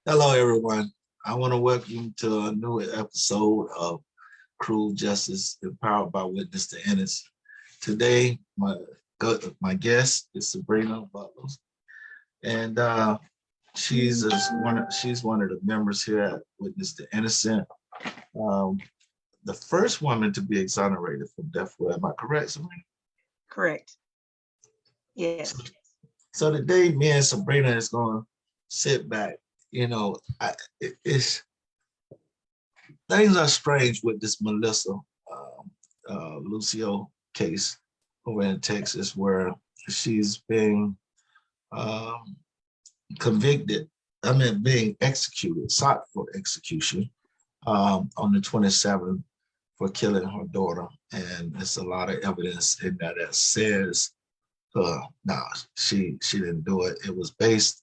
Hello, everyone. I want to welcome you to a new episode of Cruel Justice Empowered by Witness to Innocence. Today, my guest is Sabrina Butler, and she's one of the members here at Witness to Innocence. Um, the first woman to be exonerated from death row. Am I correct, Sabrina? Correct. So, Yes. so today, me and Sabrina is going to sit back. It's things are strange with this Melissa Lucio case over in Texas, where she's being um, convicted. I mean, being executed, sought for execution on the 27th for killing her daughter, and there's a lot of evidence in that that says, no, she didn't do it. It was based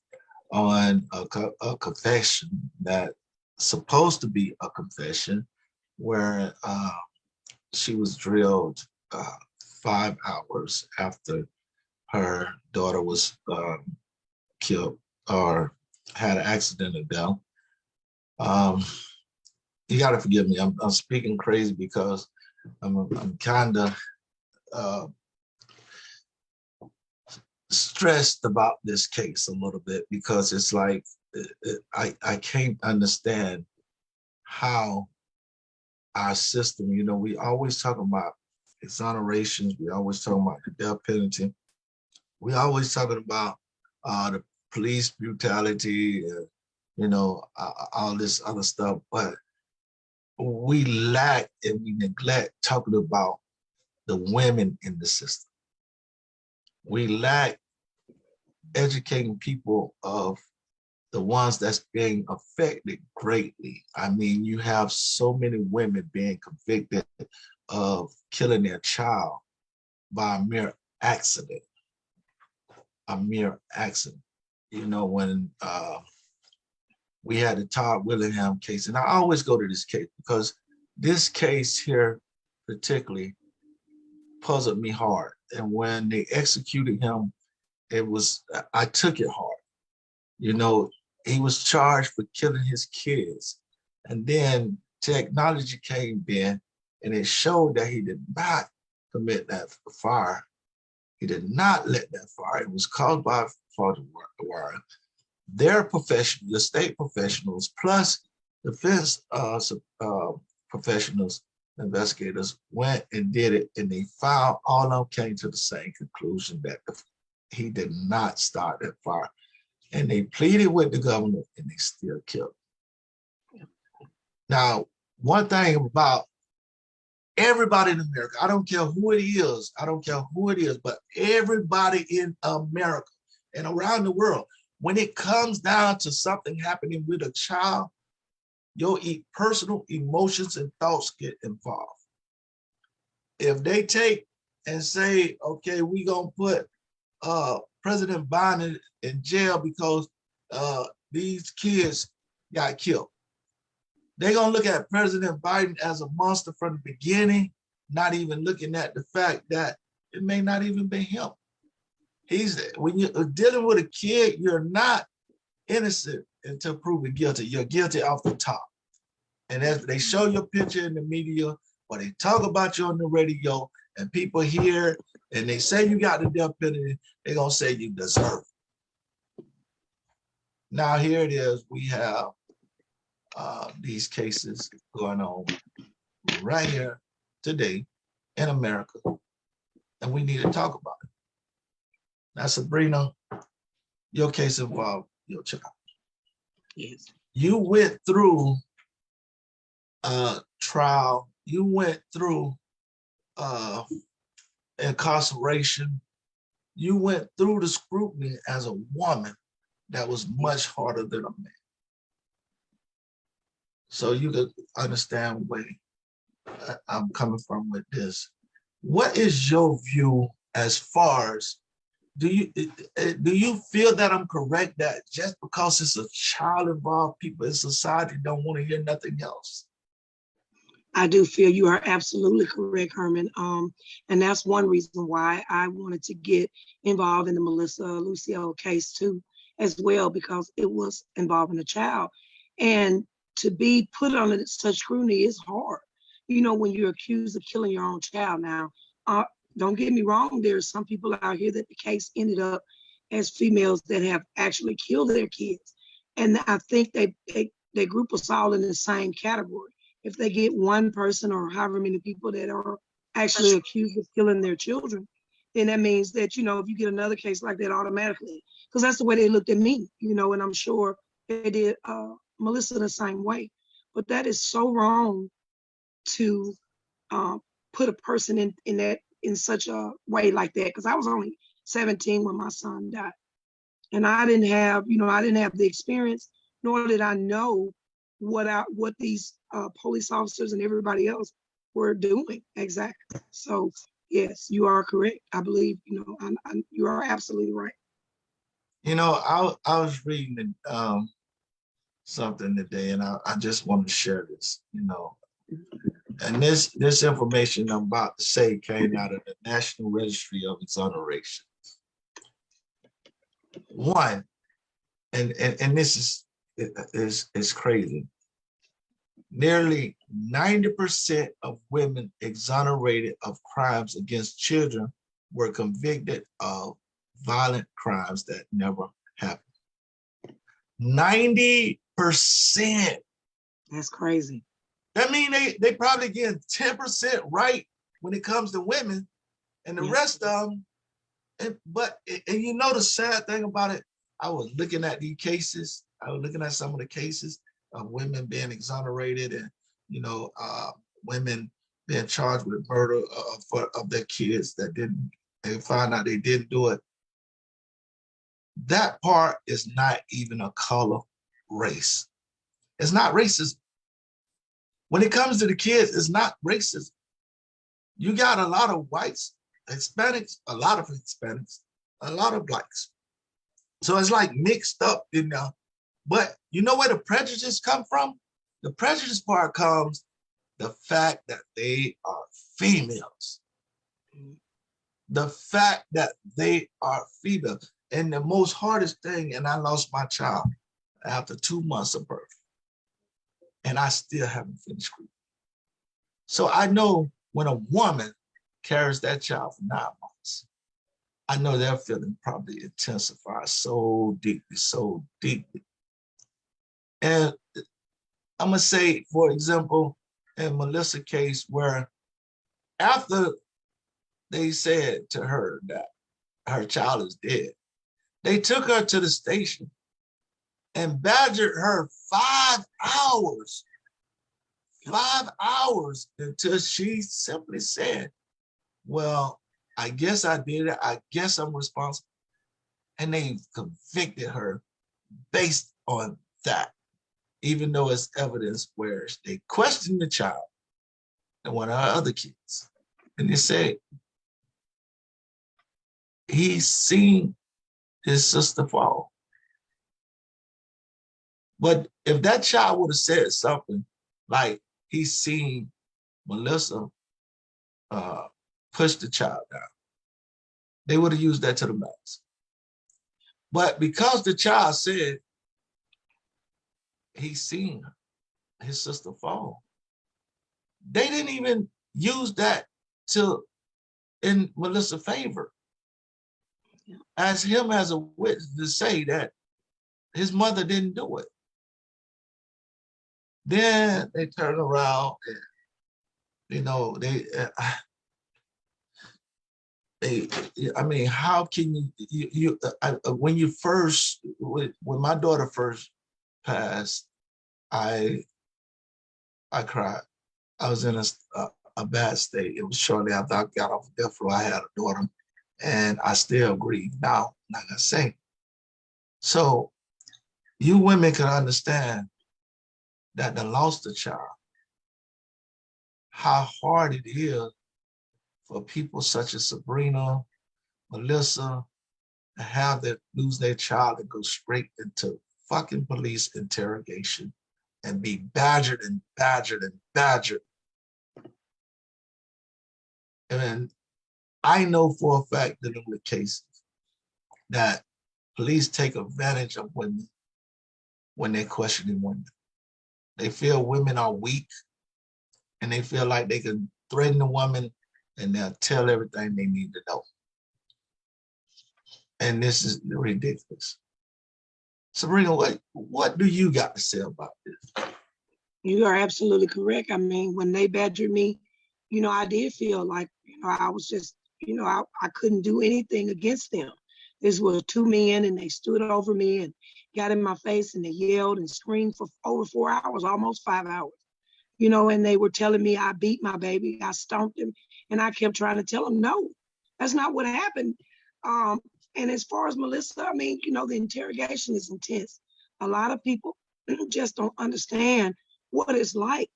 on a confession that supposed to be a confession where she was drilled 5 hours after her daughter was killed or had an accident of death. You got to forgive me. I'm speaking crazy because I'm kind of stressed about this case a little bit because it's like I can't understand how our system, we always talk about exonerations, we always talk about the death penalty, we always talking about the police brutality, all this other stuff, but we lack and we neglect talking about the women in the system. We lack educating people of the ones that's being affected greatly. I mean, you have so many women being convicted of killing their child by a mere accident. A mere accident. When we had the Todd Willingham case, and I always go to this case because this case here particularly puzzled me hard. And when they executed him, I took it hard. He was charged for killing his kids. And then technology came in and it showed that he did not commit that fire. He did not let that fire. It was caused by faulty wire. Their professionals, the state professionals, plus defense professionals, investigators went and did it, and they found all of them came to the same conclusion that he did not start that fire. And they pleaded with the government and they still killed him. Now, one thing about everybody in America, I don't care who it is, but everybody in America and around the world, when it comes down to something happening with a child, your personal emotions and thoughts get involved. If they take and say, okay, we're going to put President Biden in jail because these kids got killed, they're going to look at President Biden as a monster from the beginning, not even looking at the fact that it may not even be him. When you're dealing with a kid, you're not innocent until proven guilty. You're guilty off the top. And as they show your picture in the media, or they talk about you on the radio, and people hear and they say you got the death penalty, they're going to say you deserve it. Now, here it is. We have these cases going on right here today in America, and we need to talk about it. Now, Sabrina, your case involved your child. Yes. You went through a trial. You went through incarceration. You went through the scrutiny as a woman that was much harder than a man. So you could understand where I'm coming from with this. What is your view as far as, do you feel that I'm correct that just because it's a child involved, people in society don't want to hear nothing else? I do feel you are absolutely correct, Herman. And that's one reason why I wanted to get involved in the Melissa Lucio case too, as well, because it was involving a child. And to be put under such scrutiny is hard. You know, when you're accused of killing your own child. Now, uh, don't get me wrong, there's some people out here that the case ended up as females that have actually killed their kids. And I think they group us all in the same category. If they get one person or however many people that are actually accused of killing their children, then that means that, you know, if you get another case like that automatically, because that's the way they looked at me, you know, and I'm sure they did Melissa the same way. But that is so wrong to put a person in such a way like that. Because I was only 17 when my son died, and I didn't have the experience, nor did I know what these police officers and everybody else were doing exactly. So yes, you are correct. I believe, you know, you are absolutely right. You know, I was reading something today, and I just want to share this. You know, and this information I'm about to say came out of the National Registry of Exoneration. One, and this is crazy. Nearly 90% of women exonerated of crimes against children were convicted of violent crimes that never happened. 90%. That's crazy. That means they probably get 10% right when it comes to women, and the rest of them. And you know the sad thing about it, I was looking at these cases. I was looking at some of the cases of women being exonerated, and you know, women being charged with murder of their kids that didn't. They found out they didn't do it. That part is not even a color, race. It's not racism. When it comes to the kids, it's not racism. You got a lot of whites, Hispanics, a lot of Hispanics, a lot of blacks. So it's like mixed up in there. But you know where the prejudice come from? The prejudice part comes the fact that they are females. The fact that they are female. And the most hardest thing, and I lost my child after 2 months of birth, and I still haven't finished grieving. So I know when a woman carries that child for 9 months, I know their feeling probably intensifies so deeply. And I'm gonna say, for example, in Melissa's case, where after they said to her that her child is dead, they took her to the station and badgered her 5 hours. 5 hours until she simply said, well, I guess I did it. I guess I'm responsible. And they convicted her based on that, even though it's evidence where they questioned the child and one of our other kids. And they say, he's seen his sister fall. But if that child would have said something like he's seen Melissa push the child down, they would have used that to the max. But because the child said he's seen his sister fall, they didn't even use that in Melissa's favor. As him as a witness to say that his mother didn't do it. Then they turn around and, you know, I mean, how can when my daughter first passed, I cried. I was in a bad state. It was shortly after I got off death row. I had a daughter, and I still grieve now, like I say. So you women can understand that the lost a child, how hard it is for people such as Sabrina, Melissa, to have that lose their child and go straight into fucking police interrogation and be badgered and badgered and badgered. And I know for a fact that in the cases that police take advantage of women when they're questioning women. They feel women are weak, and they feel like they can threaten a woman and they'll tell everything they need to know. And this is ridiculous. Sabrina, what do you got to say about this? You are absolutely correct. I mean, when they badgered me, I did feel like, I was just, I couldn't do anything against them. This were two men and they stood over me and got in my face and they yelled and screamed for over 4 hours, almost 5 hours. And they were telling me I beat my baby, I stomped him, and I kept trying to tell them, no, that's not what happened. And as far as Melissa, I mean, the interrogation is intense. A lot of people just don't understand what it's like,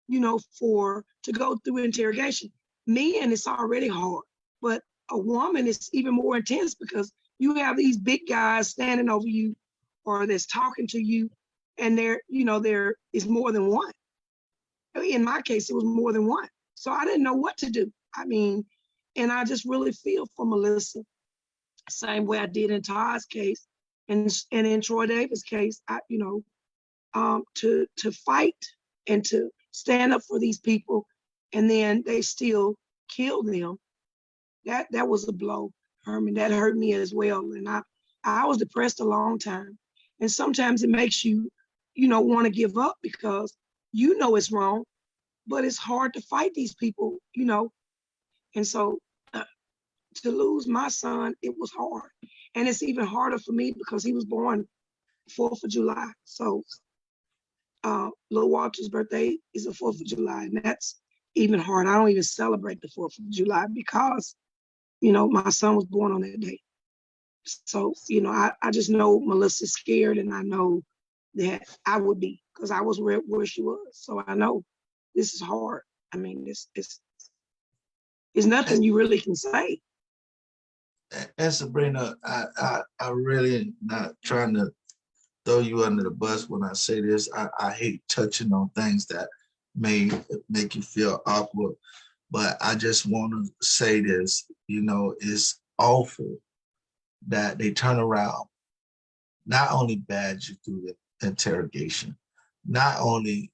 to go through interrogation. Men, it's already hard, but a woman is even more intense because you have these big guys standing over you or that's talking to you, and there is more than one. In my case, it was more than one. So I didn't know what to do. I mean, and I just really feel for Melissa, same way I did in Todd's case and in Troy Davis' case. To fight and to stand up for these people, and then they still kill them. That was a blow, Herman. That hurt me as well. And I was depressed a long time. And sometimes it makes you, want to give up because it's wrong, but it's hard to fight these people. And so to lose my son, it was hard. And it's even harder for me because he was born 4th of July. So Lil Walter's birthday is the 4th of July, and that's even hard. I don't even celebrate the 4th of July because, my son was born on that day. So, I just know Melissa's scared, and I know that I would be because I was where she was. So I know this is hard. I mean, it's nothing you really can say. And Sabrina, I really not trying to throw you under the bus when I say this. I hate touching on things that may make you feel awkward, but I just want to say this, it's awful that they turn around, not only badge you through the interrogation, not only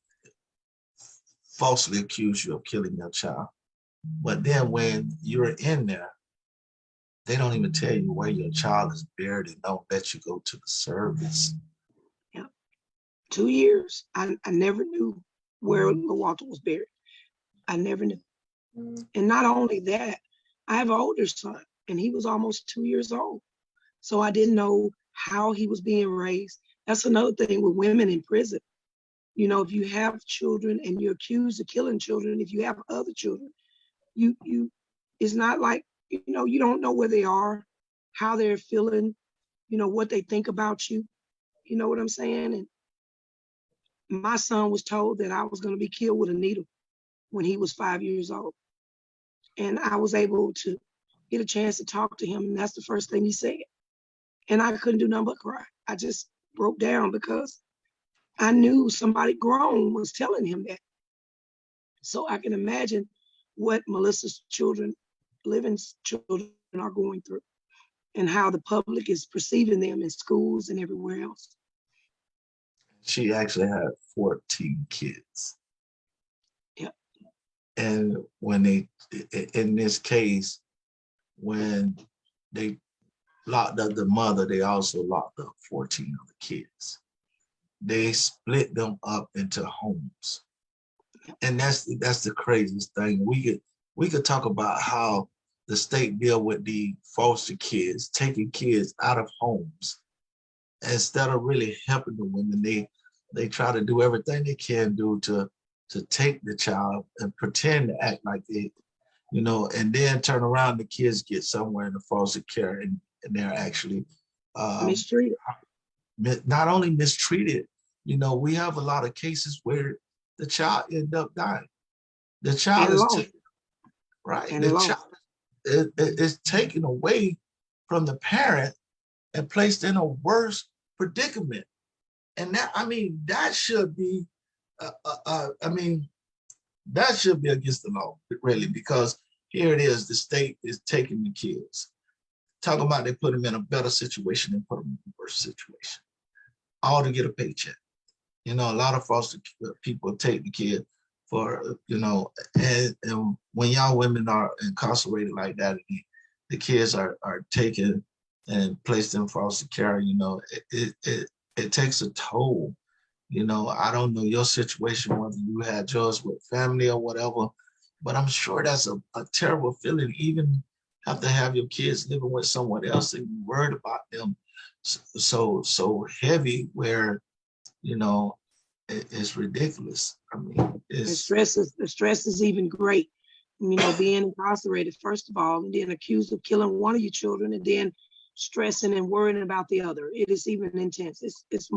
falsely accuse you of killing your child, but then when you're in there, they don't even tell you where your child is buried and don't let you go to the service. Yeah. 2 years. I never knew where Lil Walter was buried. I never knew. And not only that, I have an older son, and he was almost 2 years old. So I didn't know how he was being raised. That's another thing with women in prison. If you have children and you're accused of killing children, if you have other children, you it's not like, you don't know where they are, how they're feeling, what they think about you. You know what I'm saying? And my son was told that I was going to be killed with a needle when he was 5 years old. And I was able to get a chance to talk to him, and that's the first thing he said. And I couldn't do nothing but cry. I just broke down because I knew somebody grown was telling him that. So I can imagine what Melissa's children, living children, are going through and how the public is perceiving them in schools and everywhere else. She actually had 14 kids. Yep. And when in this case, when they locked up the mother, they also locked up 14 other kids. They split them up into homes. And that's the craziest thing. We could talk about how the state deal with the foster kids, taking kids out of homes. Instead of really helping the women, they try to do everything they can do to take the child and pretend to act like they, and then turn around, the kids get somewhere in the foster care and they're actually Mistreated. not only mistreated, we have a lot of cases where the child end up dying. The child And is lost. right. And The lost. child is taken away from the parent and placed in a worse predicament. And that should be, that should be against the law, really, because here it is, the state is taking the kids. talking about they put them in a better situation and put them in a worse situation, all to get a paycheck. You know, a lot of foster people take the kid for, you know, and when y'all women are incarcerated like that, the kids are taken and placed in foster care, you know, it takes a toll. You know, I don't know your situation, whether you had yours with family or whatever, but I'm sure that's a terrible feeling, even have to have your kids living with someone else and you're worried about them so heavy where, you know, it's ridiculous. I mean, The stress is even great. You know, being incarcerated, first of all, and then accused of killing one of your children, and then stressing and worrying about the other. It is even intense. It's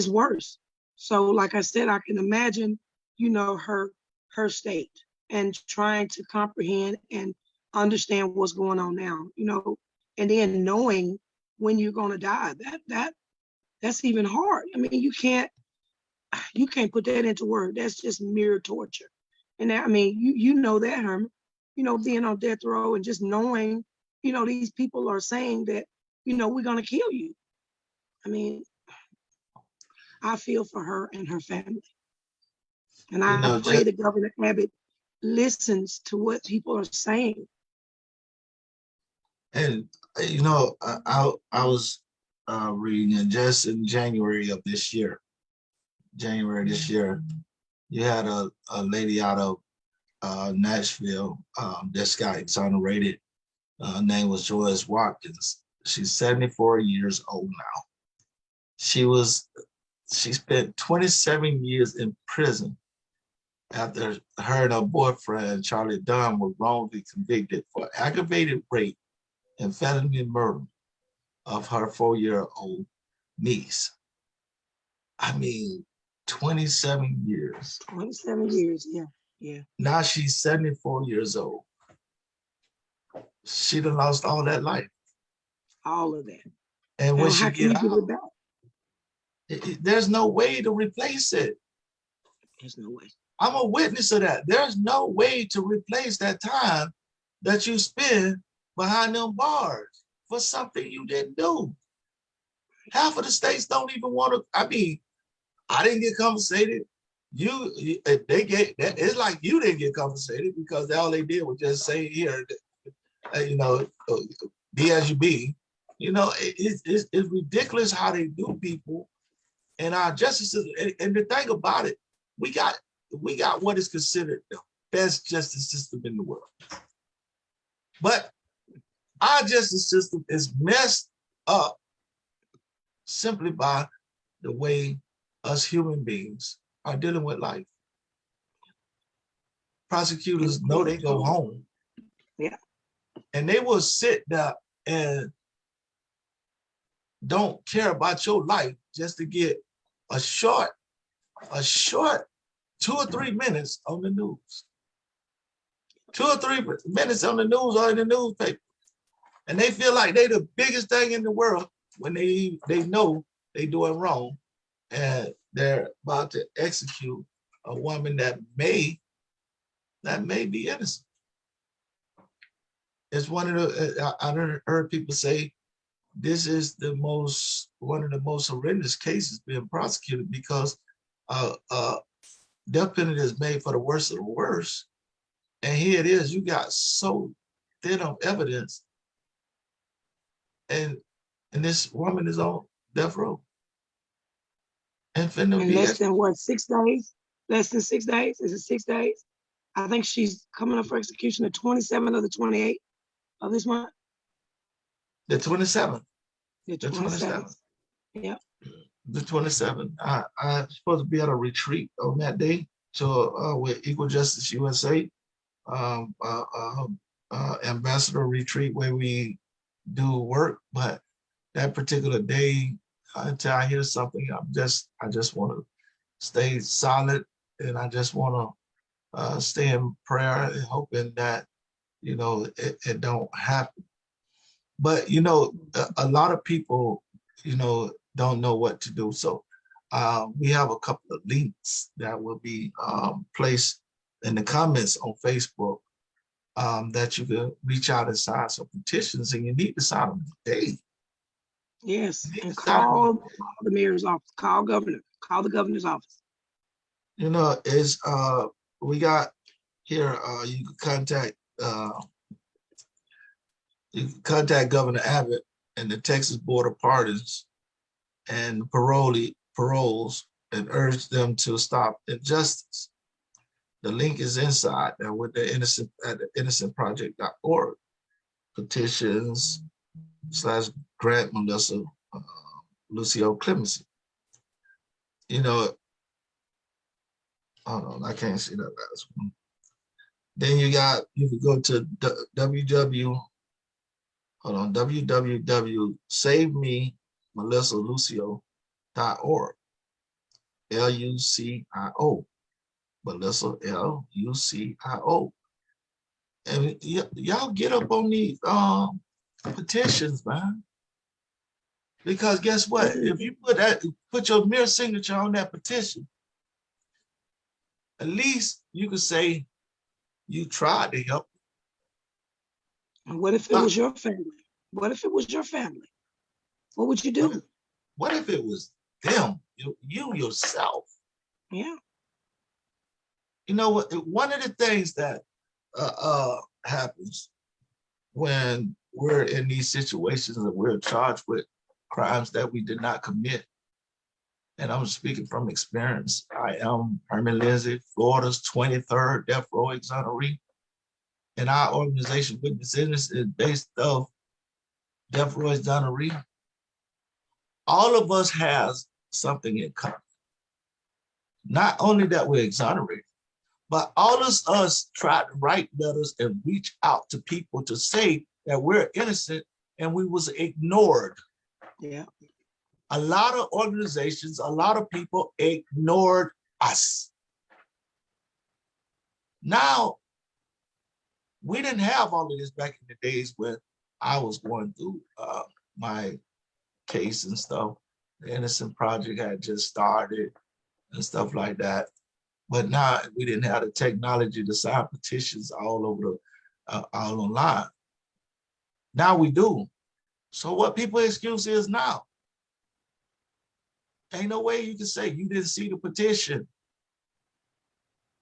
worse. So, like I said, I can imagine, you know, her state and trying to comprehend and understand what's going on now, you know, and then knowing when you're going to die. That's even hard. I mean, you can't put that into word. That's just mere torture. And that, I mean, you know that, Herman, you know, being on death row and just knowing, you know, these people are saying that, you know, we're going to kill you. I mean, I feel for her and her family. And you I know, pray just, that Governor Abbott listens to what people are saying. and you know, I was reading, and just in January of this year, you had a lady out of Nashville that got exonerated. Name was Joyce Watkins. She's 74 years old now. She spent 27 years in prison after her and her boyfriend, Charlie Dunn, were wrongly convicted for aggravated rape and felony murder of her 4-year-old niece. I mean, 27 years. 27 years, yeah, yeah. Now she's 74 years old. She done lost all that life. All of that. And when Now, she how can get you give out, it back? there's no way to replace it. There's no way. I'm a witness of that. There's no way to replace that time that you spend behind them bars for something you didn't do. Half of the states don't even want to. I mean, I didn't get compensated. They get that. It's like you didn't get compensated because all they did was just say here, you know, be as you be. You know, it's ridiculous how they do people and our justice system. And the thing about it, we got what is considered the best justice system in the world. But our justice system is messed up simply by the way us human beings are dealing with life. Prosecutors know they go home. Yeah. And they will sit there and don't care about your life just to get a short 2 or 3 minutes on the news. 2 or 3 minutes on the news or in the newspaper. And they feel like they the biggest thing in the world when they know they doing wrong and they're about to execute a woman that may be innocent. It's one of the, I heard people say this is one of the most horrendous cases being prosecuted because death penalty is made for the worst of the worst. And here it is, you got so thin of evidence and this woman is on death row. And in less than what, 6 days? Less than 6 days? Is it 6 days? I think she's coming up for execution the 27th or the 28th of this month. The 27th. The 27th. Yeah. The 27th. I'm supposed to be at a retreat on that day. So with Equal Justice USA, ambassador retreat where we do work, but that particular day, until I hear something, I just want to stay solid, and I just want to stay in prayer and hoping that, you know, it don't happen. But, you know, a lot of people, you know, don't know what to do. So we have a couple of links that will be placed in the comments on Facebook that you can reach out and sign some petitions, and you need to sign them today. Yes, You need and to sign them. call the mayor's office, call call the governor's office. You know, it's we got here. You can contact Governor Abbott and the Texas Board of Pardons and paroles and urge them to stop injustice. The link is inside and with the innocent at the innocentproject.org. Petitions / grant Melissa Lucio clemency. You know, hold on, I can't see that last one. Then you can go to www.savememelissalucio.org. Lucio, Melissa Lucio. And y'all get up on these petitions, man. Because guess what? If you put your mere signature on that petition, at least you could say you tried to help. And what if it was your family? What if it was your family? What would you do? What if it was them, you yourself? Yeah. You know what? One of the things that happens when we're in these situations and we're charged with crimes that we did not commit, and I'm speaking from experience. I am Herman Lindsey, Florida's 23rd death row exoneree, and our organization, Witness Innocence, is based off death row exoneree. All of us has something in common. Not only that we're exonerated, but all of us try to write letters and reach out to people to say that we're innocent, and we was ignored. Yeah. A lot of organizations, a lot of people ignored us. Now, we didn't have all of this back in the days when I was going through my case and stuff. The Innocent Project had just started and stuff like that. But now we didn't have the technology to sign petitions all over all online. Now we do. So what people's excuse is now? Ain't no way you can say you didn't see the petition.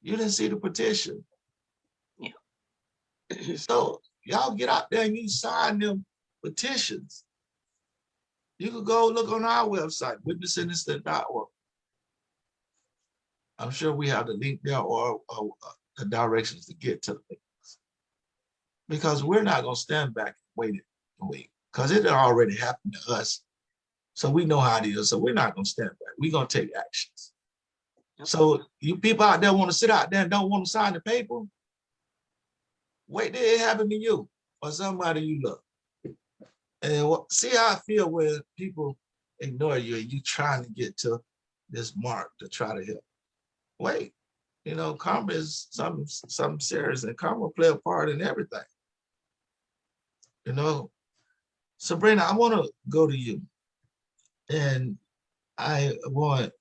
You didn't see the petition. Yeah. So y'all get out there and you sign them petitions. You could go look on our website, witnessinnocent.org. I'm sure we have the link there or the directions to get to the links. Because we're not going to stand back and wait. Because it already happened to us. So we know how it is. So we're not going to stand back. We're going to take actions. So you people out there want to sit out there and don't want to sign the paper, wait till it happen to you or somebody you love. And see how I feel when people ignore you and you trying to get to this mark to try to help. Wait, you know, karma is something serious, and karma play a part in everything. You know, Sabrina, I want to go to you. And I want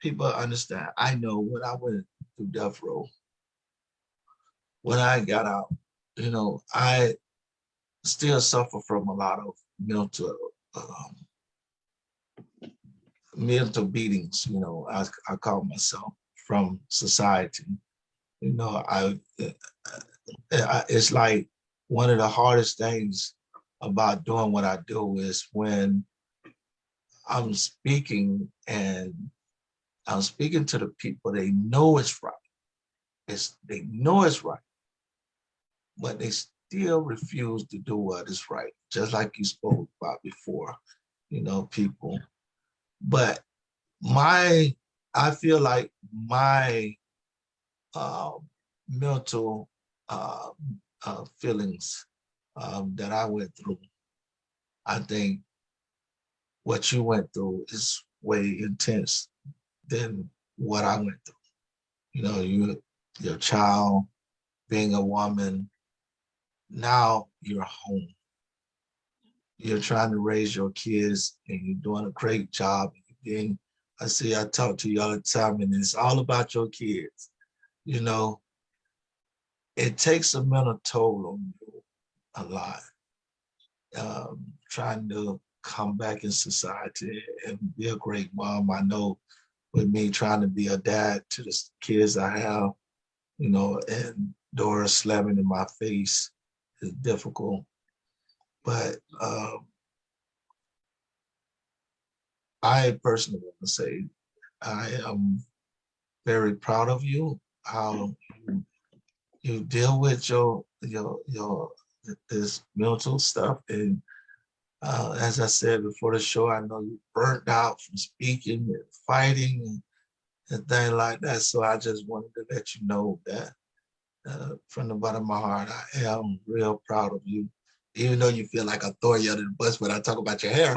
people to understand, I know when I went through death row, when I got out, you know, I still suffer from a lot of mental beatings, you know, I call myself, from society. You know, it's like one of the hardest things about doing what I do is when I'm speaking and I'm speaking to the people, they know it's right. They know it's right, but they still refuse to do what is right, just like you spoke about before, you know, people. But I feel like my mental feelings that I went through, I think what you went through is way intense than what I went through. You know, your child, being a woman, now you're home. You're trying to raise your kids and you're doing a great job. I talk to you all the time and it's all about your kids, you know. it takes a mental toll on you a lot. Trying to come back in society and be a great mom. I know with me trying to be a dad to the kids I have, and doors slamming in my face is difficult. But I personally want to say I am very proud of you, how you deal with your this mental stuff. And as I said before the show, I know you burnt out from speaking and fighting and things like that. So I just wanted to let you know that from the bottom of my heart, I am real proud of you. Even though you feel like I throw you under the bus when I talk about your hair,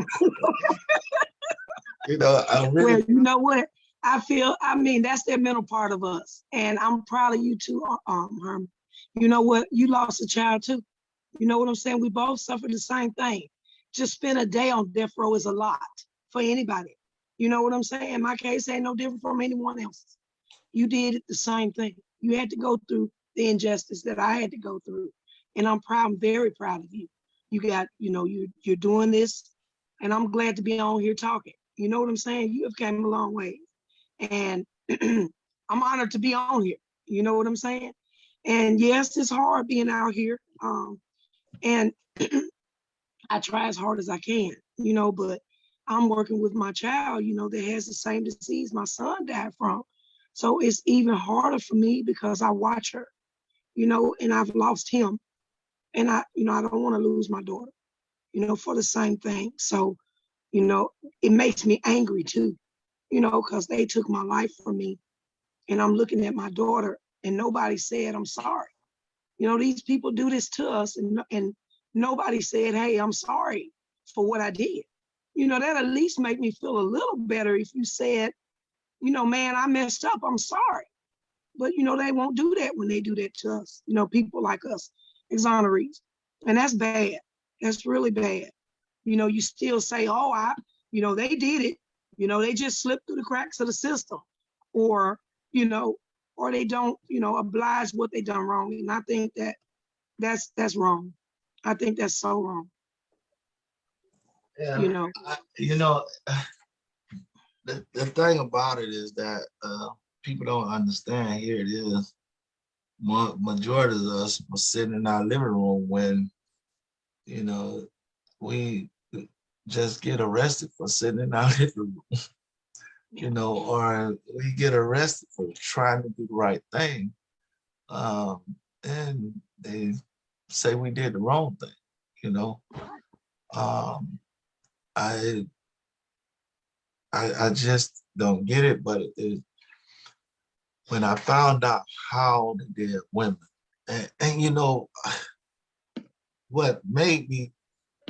I'm really. Well, you know what? I mean, that's their mental part of us. And I'm proud of you too, Herman. You know what? You lost a child too. You know what I'm saying? We both suffered the same thing. Just spend a day on death row is a lot for anybody. You know what I'm saying? In my case ain't no different from anyone else's. You did it the same thing. You had to go through the injustice that I had to go through. And I'm very proud of you. You got, you're doing this, and I'm glad to be on here talking. You know what I'm saying? You have came a long way. And I'm honored to be on here. You know what I'm saying? And yes, it's hard being out here. And I try as hard as I can, but I'm working with my child, that has the same disease my son died from. So it's even harder for me because I watch her, and I've lost him. And I don't want to lose my daughter, for the same thing. So, it makes me angry too, because they took my life from me. And I'm looking at my daughter and nobody said, I'm sorry. These people do this to us and nobody said, hey, I'm sorry for what I did. That at least make me feel a little better if you said, man, I messed up, I'm sorry. But, they won't do that when they do that to us, people like us, exonerated. And that's bad. That's really bad. You still say, oh, they did it. They just slipped through the cracks of the system. Or, or they don't, oblige what they done wrong. And I think that's wrong. I think that's so wrong. Yeah. The thing about it is that people don't understand. Here it is. Majority of us were sitting in our living room when, we just get arrested for sitting in our living room, or we get arrested for trying to do the right thing. And they say we did the wrong thing, I just don't get it, but when I found out how they did women, and what made me,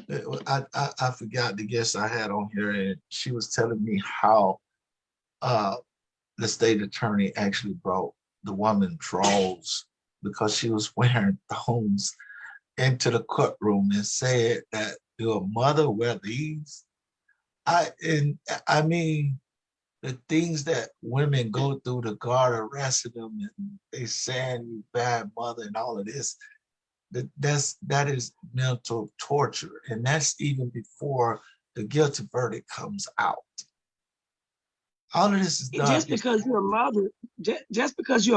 I forgot the guest I had on here, and she was telling me how the state attorney actually brought the woman drawers because she was wearing thongs into the courtroom and said that your mother wear these. I mean, the things that women go through to guard arresting them and they saying you bad mother and all of this, that is mental torture. And that's even before the guilty verdict comes out. All of this is done. Just because you're a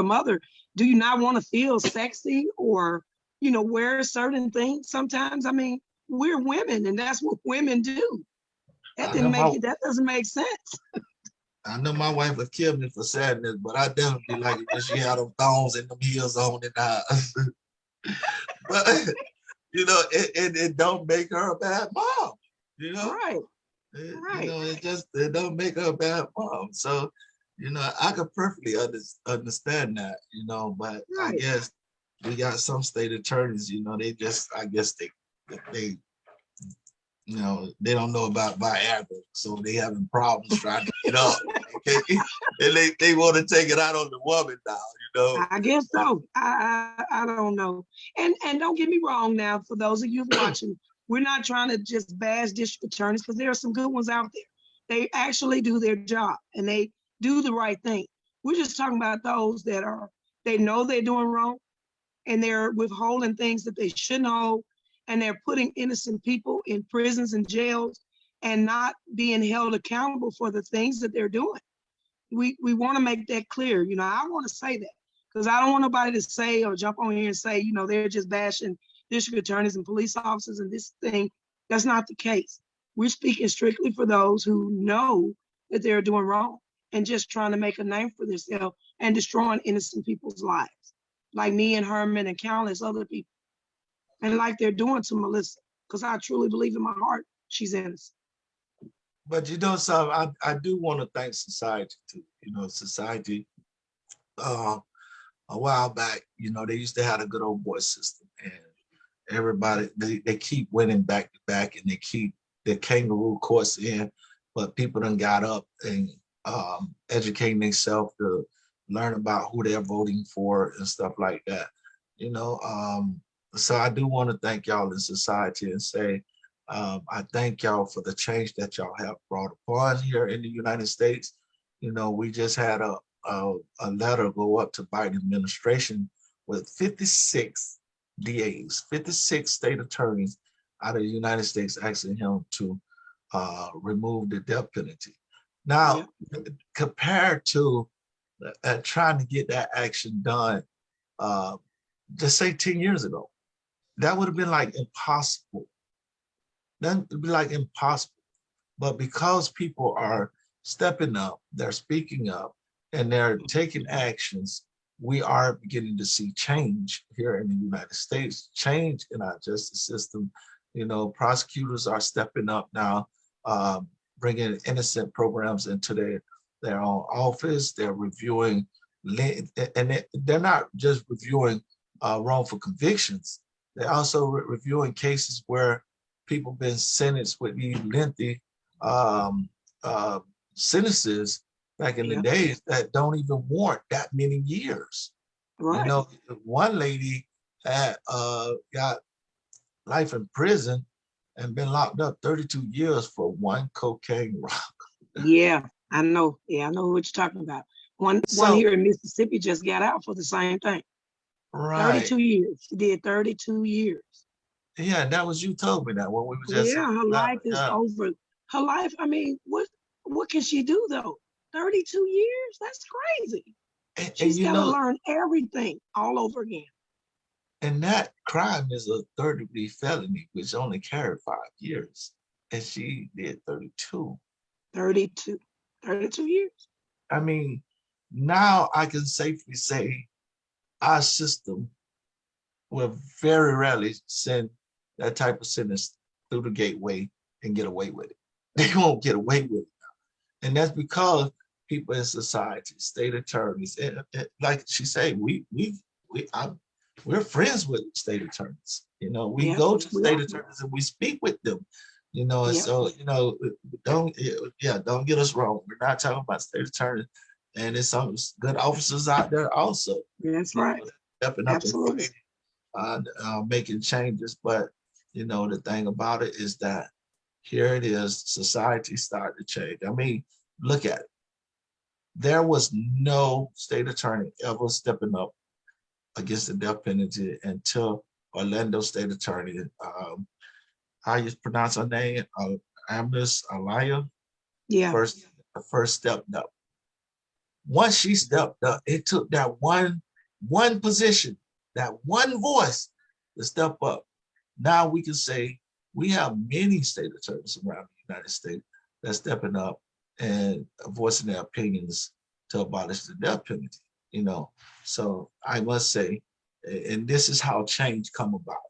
mother, do you not want to feel sexy or, wear certain things sometimes? I mean, we're women and that's what women do. That doesn't make sense. I know my wife would kill me for saying this, but I definitely like it when she had them thongs and them heels on and but it don't make her a bad mom, Right. It don't make her a bad mom. So, I could perfectly understand that, but right. I guess we got some state attorneys, they just, I guess they they don't know about Viagra, so they having problems trying to get up. And they want to take it out on the woman now, I guess so. I don't know. And don't get me wrong now, for those of you watching, we're not trying to just bash district attorneys because there are some good ones out there. They actually do their job and they do the right thing. We're just talking about those that they know they're doing wrong and they're withholding things that they shouldn't hold, and they're putting innocent people in prisons and jails and not being held accountable for the things that they're doing. We want to make that clear. I want to say that because I don't want nobody to say or jump on here and say, they're just bashing district attorneys and police officers and this thing. That's not the case. We're speaking strictly for those who know that they're doing wrong and just trying to make a name for themselves and destroying innocent people's lives, like me and Herman and countless other people, and like they're doing to Melissa, because I truly believe in my heart she's innocent. But so I do want to thank society too. Society, a while back, they used to have a good old boy system, and everybody, they keep winning back to back, and they keep the kangaroo courts in, but people done got up and educating themselves to learn about who they're voting for and stuff like that. So I do want to thank y'all in society and say, I thank y'all for the change that y'all have brought upon here in the United States. We just had a letter go up to Biden administration with 56 DAs, 56 state attorneys out of the United States asking him to remove the death penalty. Now, compared to trying to get that action done, just say 10 years ago, that would have been like impossible. That would be like impossible. But because people are stepping up, they're speaking up, and they're taking actions, we are beginning to see change here in the United States, change in our justice system. Prosecutors are stepping up now, bringing innocent programs into their own office. They're reviewing, and they're not just reviewing wrongful convictions. They're also reviewing cases where people been sentenced with these lengthy sentences back in the days that don't even warrant that many years. Right. One lady had got life in prison and been locked up 32 years for one cocaine rock. Yeah, I know. Yeah, I know what you're talking about. One here in Mississippi just got out for the same thing. Right. 32 years. She did 32 years. Yeah, that was, you told me that when we were just. Yeah, her life is over. Her life, I mean, what can she do though? 32 years? That's crazy. She's got to learn everything all over again. And that crime is a third-degree felony, which only carried 5 years. And she did 32. 32 years. I mean, now I can safely say our system will very rarely send that type of sentence through the gateway and get away with it. They won't get away with it now. And that's because people in society, state attorneys, and like she said, we're friends with state attorneys. We go to state attorneys and we speak with them. So don't get us wrong. We're not talking about state attorneys, and there's some good officers out there also. That's right. Stepping up and fighting, making changes. But the thing about it is that here it is, society started to change. I mean, look at it. There was no state attorney ever stepping up against the death penalty until Orlando State Attorney, how you pronounce her name, Amos Alaya, first stepped up. Once she stepped up, it took that one position, that one voice to step up. Now we can say we have many state attorneys around the United States that's stepping up and voicing their opinions to abolish the death penalty. So I must say, and this is how change come about.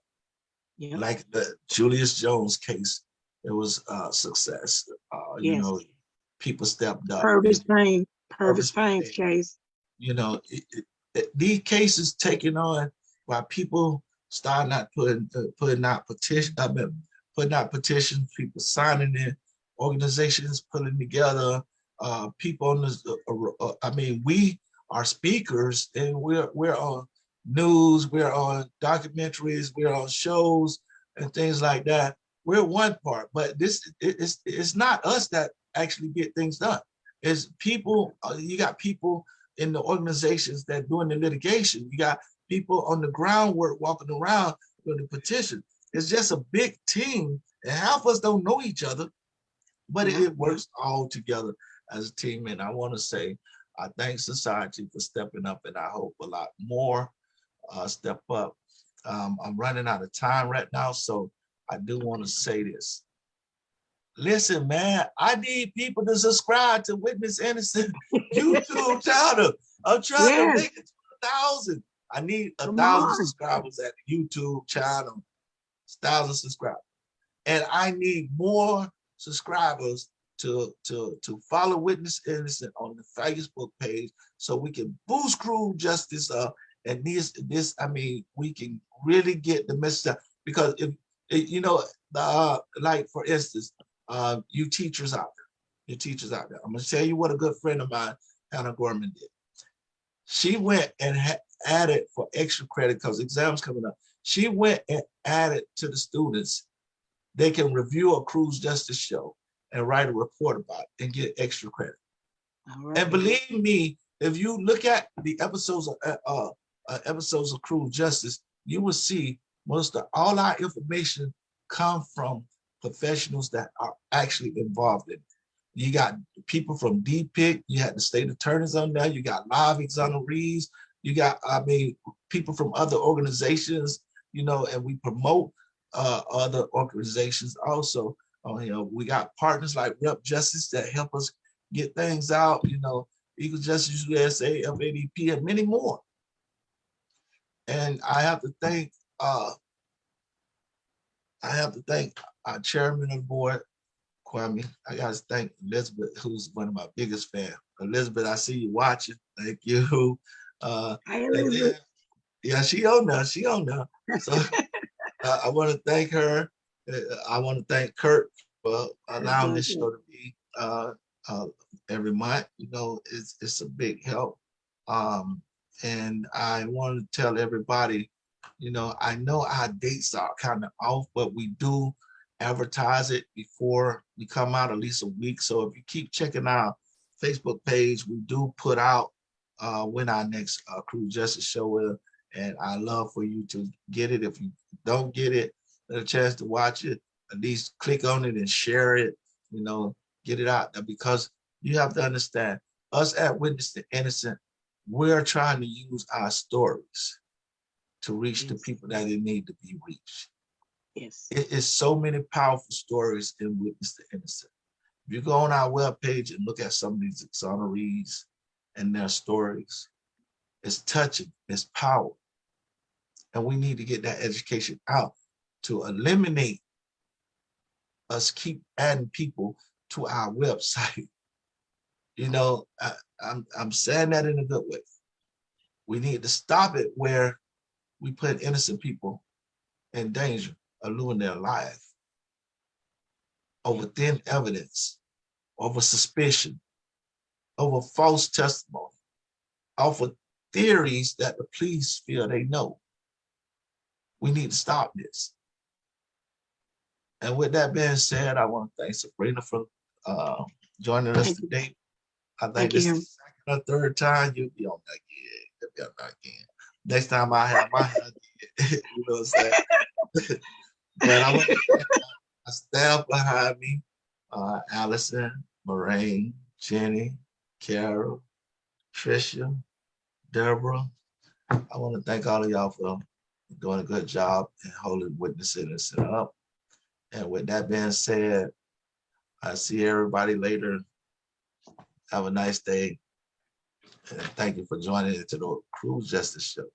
Like the Julius Jones case, it was a success. People stepped up. Purvis Payne's case. These cases taken on by people start not putting out petitions, people signing in, organizations putting together, people on this. We are speakers, and we're on news, we're on documentaries, we're on shows and things like that. We're one part, but it's not us that actually get things done. It's people. You got people in the organizations that doing the litigation. You got people on the groundwork walking around with the petition. It's just a big team, and half of us don't know each other, but it works all together as a team. And I want to say, I thank society for stepping up, and I hope a lot more step up. I'm running out of time right now, so I do want to say this. Listen, man, I need people to subscribe to Witness Innocent YouTube channel. I'm trying to make it to 1,000. I need 1,000 subscribers at the YouTube channel. 1,000 subscribers. And I need more subscribers to follow Witness Innocent on the Facebook page so we can boost Cruel Justice up. And this, I mean, we can really get the message out. Because if you know, like for instance, you teachers out there, I'm gonna tell you what a good friend of mine, Hannah Gorman, did. She went and added for extra credit because exams coming up. She went and added to the students, they can review a Cruel Justice show and write a report about it and get extra credit. And believe me, if you look at the episodes of Cruel Justice, you will see most of all our information come from professionals that are actually involved in it. You got people from DPIC, you had the state attorneys on there, you got live exonerees, you got, I mean, people from other organizations, you know, and we promote other organizations also. You know, we got partners like Rep Justice that help us get things out, you know, Equal Justice USA, FADP, and many more. And I have to thank our chairman of the board, Kwame. I got to thank Elizabeth, who's one of my biggest fans. Elizabeth, I see you watching. Thank you. Hi, Elizabeth. Yeah, she on there. So I want to thank her. I want to thank Kurt for allowing this show to be every month. You know, it's a big help. And I want to tell everybody, you know, I know our dates are kind of off, but we do advertise it before we come out, at least a week. So if you keep checking our Facebook page, we do put out when our next Cruel Justice show is. And I love for you to get it. If you don't get it, get a chance to watch it, at least click on it and share it, you know, get it out there, because you have to understand, us at Witness the Innocent, we're trying to use our stories to reach the people that they need to be reached. Yes. It is so many powerful stories in Witness the Innocent. If you go on our webpage and look at some of these exonerees and their stories, it's touching, it's powerful. And we need to get that education out to eliminate us keep adding people to our website. You know, I'm saying that in a good way. We need to stop it where we put innocent people in danger of losing their life over thin evidence, over suspicion, over false testimony, over theories that the police feel they know. We need to stop this. And with that being said, I want to thank Sabrina for joining us today. I think this is the second or third time you'll be on that again. Next time I have my hand, you know what I'm saying? But I want to thank my staff behind me, Allison, Moraine, Jenny, Carol, Tricia, Deborah. I want to thank all of y'all for doing a good job and holding Witness Innocent up. And with that being said, I see everybody later. Have a nice day. And thank you for joining into the Cruel Justice Show.